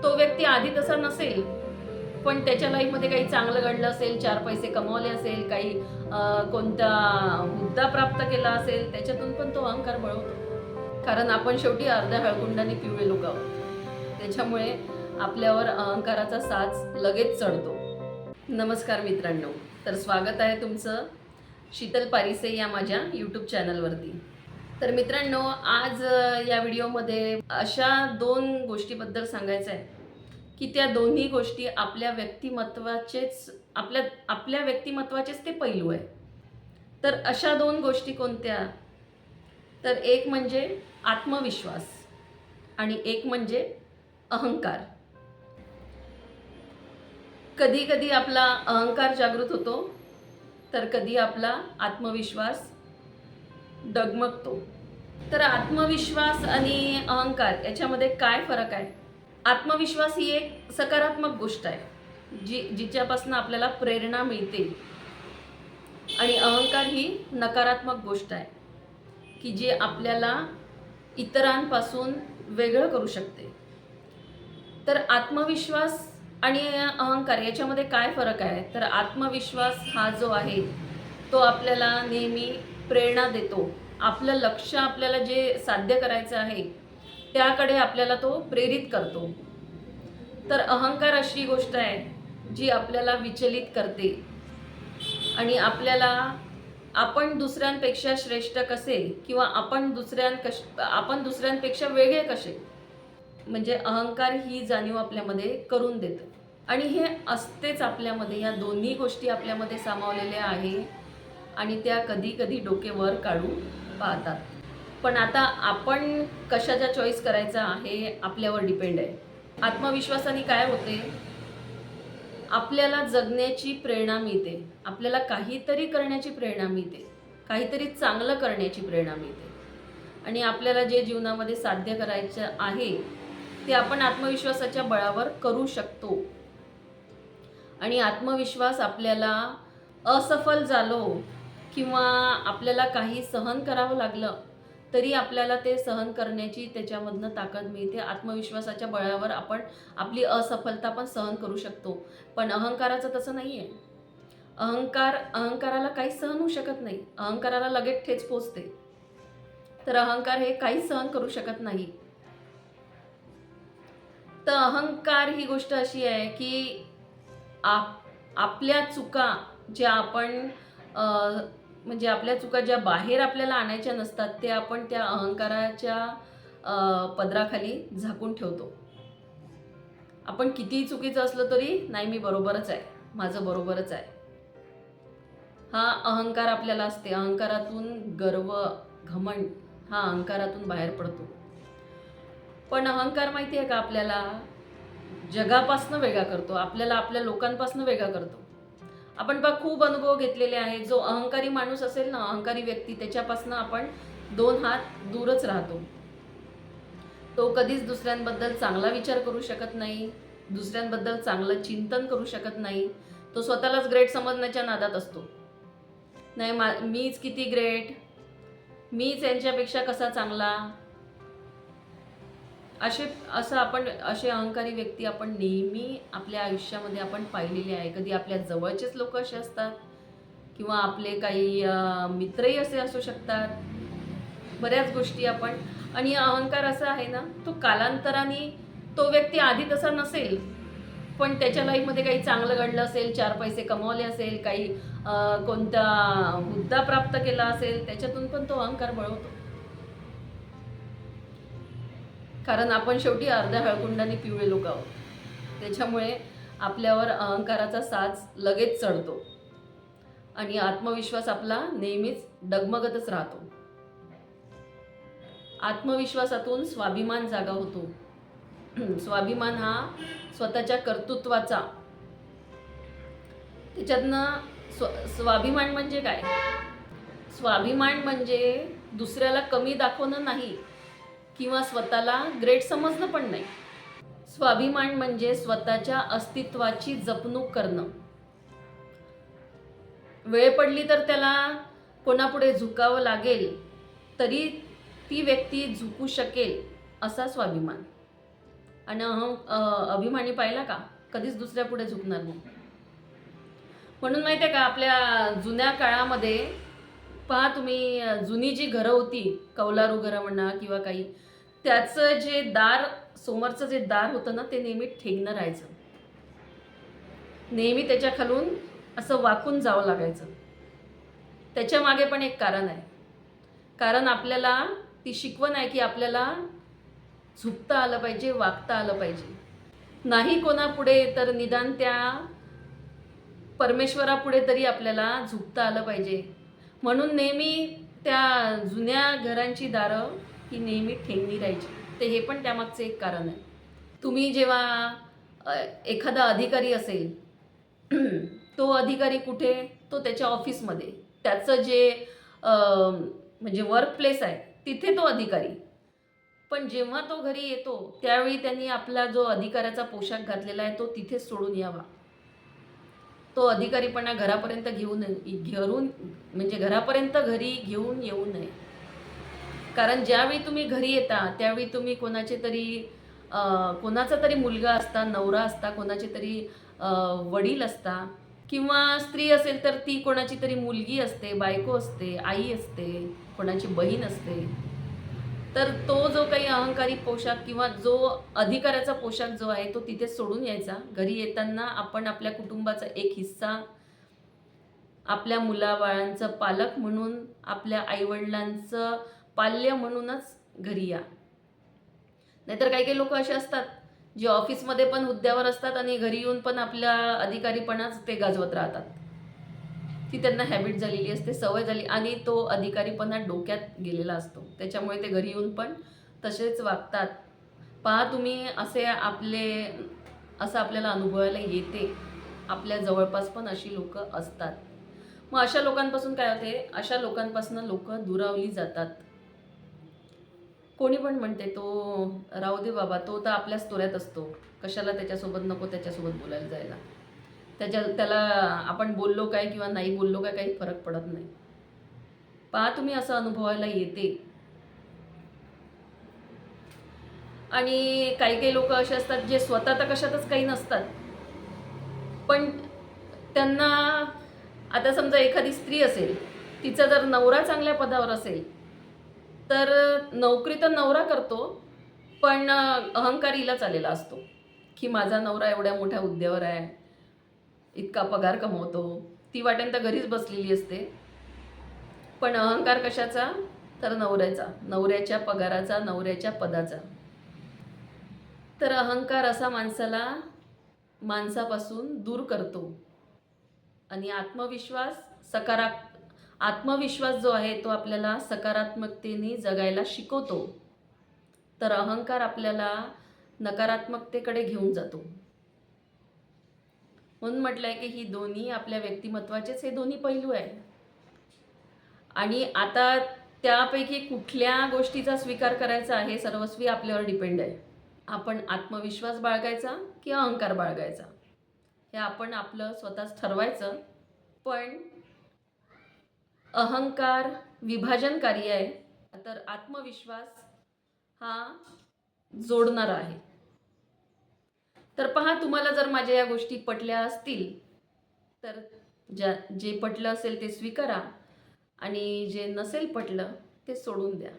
तो व्यक्ती आधी तसा नसेल, पण त्याच्या लाईफमध्ये काही चांगलं घडलं असेल, 4 पैसे कमवले असेल, काही कोणता हुद्दा प्राप्त केला असेल, त्याच्यातून पण तो अहंकार बळवतो. कारण आपण शेवटी अर्ध्या हळकुंडाने पिवळे लोक आहोत. त्याच्यामुळे आपल्यावर अहंकाराचा साज लगेच चढतो. नमस्कार मित्रांनो, तर स्वागत आहे तुमचं शीतल पारिसे या माझ्या यूट्यूब चॅनलवरती. तर मित्रांनो, आज या व्हिडिओमध्ये अशा 2 गोष्टीबद्दल सांगायचं आहे की त्या दोन्ही गोष्टी आपल्या व्यक्तिमत्वाचेच ते पैलू आहे. तर अशा 2 गोष्टी कोणत्या? तर एक म्हणजे आत्मविश्वास आणि एक म्हणजे अहंकार. कधी कधी आपला अहंकार जागृत होतो, तर कधी आपला आत्मविश्वास डगमगतो. तर आत्मविश्वास आणि अहंकार याच्यामध्ये काय फरक आहे? आत्मविश्वास ही एक सकारात्मक गोष्ट आहे जिच्यापासून आपल्याला प्रेरणा मिळते, आणि अहंकार ही नकारात्मक गोष्ट आहे की जी आपल्याला इतरांपासून वेगळं करू शकते. तर आत्मविश्वास आणि अहंकार याच्यामध्ये काय फरक आहे? तर आत्मविश्वास हा जो आहे तो आपल्याला नेहमी प्रेरणा देतो. आपलं लक्ष्य, आपल्याला जे साध्य करायचं आहे त्याकडे आपल्याला तो प्रेरित करतो. तर अहंकार अशी गोष्ट आहे जी आपल्याला विचलित करते आणि आपल्याला आपण दुसऱ्यांपेक्षा श्रेष्ठ कसे किंवा आपण दुसऱ्यांपेक्षा वेगळे कसे, म्हणजे अहंकार ही जाणीव आपल्यामध्ये करून देतं. आणि हे असतेच आपल्यामध्ये, या दोन्ही गोष्टी आपल्यामध्ये सामावलेल्या आहे आणि त्या कधी कधी डोके वर काढून पाहतात. पण आता आपण कशाचा चॉईस करायचा हे आपल्यावर डिपेंड आहे. आत्मविश्वासाने काय होते? आपल्याला जगण्याची प्रेरणा मिळते, आपल्याला काहीतरी करण्याची प्रेरणा मिळते, काहीतरी चांगलं करण्याची प्रेरणा मिळते, आणि आपल्याला जे जीवनामध्ये साध्य करायचं आहे ते आपण आत्मविश्वासाच्या बळावर करू शकतो. आणि आत्मविश्वास आपल्याला असफल झालो किंवा आपल्याला काही सहन करावं लागलं तरी आपल्याला ते सहन करण्याची त्याच्यामधनं ताकद मिळते. आत्मविश्वासाच्या बळावर आपण आपली असफलता पण सहन करू शकतो. पण अहंकाराचं तसं नाही आहे. अहंकाराला काही सहन होऊ शकत नाही. अहंकाराला लगेच ठेच पोचते. तर अहंकार हे काहीच सहन करू शकत नाही. तर अहंकार ही गोष्ट अशी आहे की आपल्या चुका ज्या आपण म्हणजे आपल्या चुका ज्या बाहेर आपल्याला आणायच्या नसतात ते आपण त्या अहंकाराच्या पदराखाली झाकून ठेवतो. आपण कितीही चुकीचं असलं तरी नाही, मी बरोबरच आहे, माझं बरोबरच आहे, हा अहंकार आपल्याला असते. अहंकारातून गर्व, घमंड हा अहंकारातून बाहेर पडतो. पण अहंकार माहिती आहे का आपल्याला जगापासून वेगळा करतो, आपल्याला आपल्या लोकांपासून वेगळा करतो. आपण बघ खूप अनुभव घेतलेले आहेत. जो अहंकारी माणूस असेल ना, अहंकारी व्यक्ती, त्याच्यापासून आपण 2 हात दूरच राहतो. तो कधीच दुसऱ्यांबद्दल चांगला विचार करू शकत नाही, दुसऱ्यांबद्दल चांगलं चिंतन करू शकत नाही. तो स्वतःलाच ग्रेट समजण्याच्या नादात असतो. नाही, मीच किती ग्रेट, मीच यांच्यापेक्षा कसा चांगला, असे अहंकारी व्यक्ती आपण नेहमी आपल्या आयुष्यामध्ये आपण पाहिलेले आहे. कधी आपल्या जवळचेच लोक असे असतात किंवा आपले काही मित्रही असे असू शकतात. बऱ्याच गोष्टी आपण, आणि अहंकार असा आहे ना, तो कालांतराने, तो व्यक्ती आधी तसा नसेल, पण त्याच्या लाईफमध्ये काही चांगलं घडलं असेल, 4 पैसे कमवले असेल, काही कोणता हुद्दा प्राप्त केला असेल, त्याच्यातून पण तो अहंकार बळवतो. कारण आपण शेवटी अर्ध्या हळकुंडाने पिवळे लोक आहोत. त्याच्यामुळे आपल्यावर अहंकाराचा साज लगेच चढतो आणि आत्मविश्वास आपला नेहमीच डगमगतच राहतो. आत्मविश्वासातून स्वाभिमान जागा होतो. स्वाभिमान हा स्वतःच्या कर्तृत्वाचा, त्याच्यातनं स्वाभिमान म्हणजे काय? स्वाभिमान म्हणजे दुसऱ्याला कमी दाखवणं नाही किंवा स्वतःला ग्रेट समजणं पण नाही. स्वाभिमान म्हणजे स्वतःच्या अस्तित्वाची जपणूक करणं. वेळ पडली तर त्याला कोणापुढे झुकावं लागेल तरी ती व्यक्ती झुकू शकेल, असा स्वाभिमान. आणि अभिमानी पाहिला का कधीच दुसऱ्या पुढे झुकणार नाही. म्हणून माहिती आहे का, आपल्या जुन्या काळामध्ये पहा तुम्ही, जुनी जी घरं होती, कौलारू घरं म्हणा किंवा काही, त्याचं जे दार, समोरचं जे दार होतं ना, ते नेहमी ठेंगणं राहायचं. नेहमी त्याच्या खालून असं वाकून जावं लागायचं. त्याच्या मागे पण एक कारण आहे. कारण आपल्याला ती शिकवण आहे की आपल्याला झुकता आलं पाहिजे, वागता आलं पाहिजे. नाही कोणापुढे तर निदान त्या परमेश्वरापुढे तरी आपल्याला झुकता आलं पाहिजे. म्हणून नेहमी त्या जुन्या घरांची दारं ही नेहमी ठेंगणी राहायची. ते हे पण त्यामागचं एक कारण आहे. तुम्ही जेव्हा एखादा अधिकारी असेल, तो अधिकारी कुठे, तो त्याच्या ऑफिसमध्ये, त्याचं जे म्हणजे वर्क प्लेस आहे तिथे तो अधिकारी. पण जेव्हा तो घरी येतो त्यावेळी त्यांनी आपला जो अधिकाऱ्याचा पोशाख घातलेला आहे तो तिथेच सोडून यावा. तो अधिकारीपणा घरापर्यंत घेऊन म्हणजे घरापर्यंत घरी घेऊन येऊ नये. कारण ज्यावेळी तुम्ही घरी येता त्यावेळी तुम्ही कोणाचा तरी मुलगा असता, नवरा असता, कोणाचे तरी वडील असता, किंवा स्त्री असेल तर ती कोणाची तरी मुलगी असते, बायको असते, आई असते, कोणाची बहीण असते. तर तो जो काही अहंकारी पोशाख किंवा जो अधिकाराचा पोशाख जो आहे तो तिथेच सोडून यायचा. घरी येताना आपण आपल्या कुटुंबाचा एक हिस्सा, आपल्या मुलाबाळांचं पालक म्हणून, आपल्या आईवडिलांचं पाल्य म्हणूनच घरी या. नाहीतर काही काही लोक असे असतात जे ऑफिसमध्ये पण हुद्द्यावर असतात आणि घरी येऊन पण आपल्या अधिकारीपणाच ते गाजवत राहतात. ती त्यांना हॅबिट झालेली असते, सवय झाली, आणि तो अधिकारीपणा डोक्यात गेलेला असतो. त्याच्यामुळे ते घरी येऊन पण तसेच वागतात. पहा तुम्ही, असं आपल्याला अनुभवायला येते. आपल्या जवळपास पण अशी लोक असतात. मग अशा लोकांपासून काय होते, अशा लोकांपासून लोक दुरावली जातात. कोणी पण म्हणते तो राहू दे बाबा, तो तर आपल्याच तोऱ्यात असतो, कशाला त्याच्यासोबत, नको त्याच्यासोबत बोलायला जायला. त्याला आपण बोललो काय किंवा नाही बोललो काय काही फरक पडत नाही. पहा तुम्ही, असं अनुभवायला येते. आणि काही काही लोक असे असतात जे स्वतः तर कशातच काही नसतात, पण त्यांना, आता समजा एखादी स्त्री असेल, तिचा जर नवरा चांगल्या पदावर असेल तर नोकरी तर नवरा करतो, पण अहंकार हिला चाललेला असतो की माझा नवरा एवढ्या मोठ्या हुद्द्यावर आहे, इतका पगार कमवतो. ती वाटेन तर घरीच बसलेली असते. पण अहंकार कशाचा, तर नवऱ्याच्या पगाराचा, नवऱ्याच्या पदाचा. तर अहंकार असा माणसापासून दूर करतो. आणि आत्मविश्वास जो आहे तो आपल्याला सकारात्मकतेने जगायला शिकवतो. तर अहंकार आपल्याला नकारात्मकतेकडे घेऊन जातो. म्हणून म्हटलंय की ही दोन्ही आपल्या व्यक्तिमत्वाचेच हे दोन्ही पैलू आहे. आणि आता त्यापैकी कुठल्या गोष्टीचा स्वीकार करायचा हे सर्वस्वी आपल्यावर डिपेंड आहे. आपण आत्मविश्वास बाळगायचा की अहंकार बाळगायचा हे आपण आपलं स्वतःच ठरवायचं. पण अहंकार विभाजनकारी आहे, तर आत्मविश्वास हा जोडणारा आहे. तर पहा, तुम्हाला जर माझ्या या गोष्टी पटल्या असतील तर जे पटलं असेल ते स्वीकारा, आणि जे नसेल पटलं ते सोडून द्या.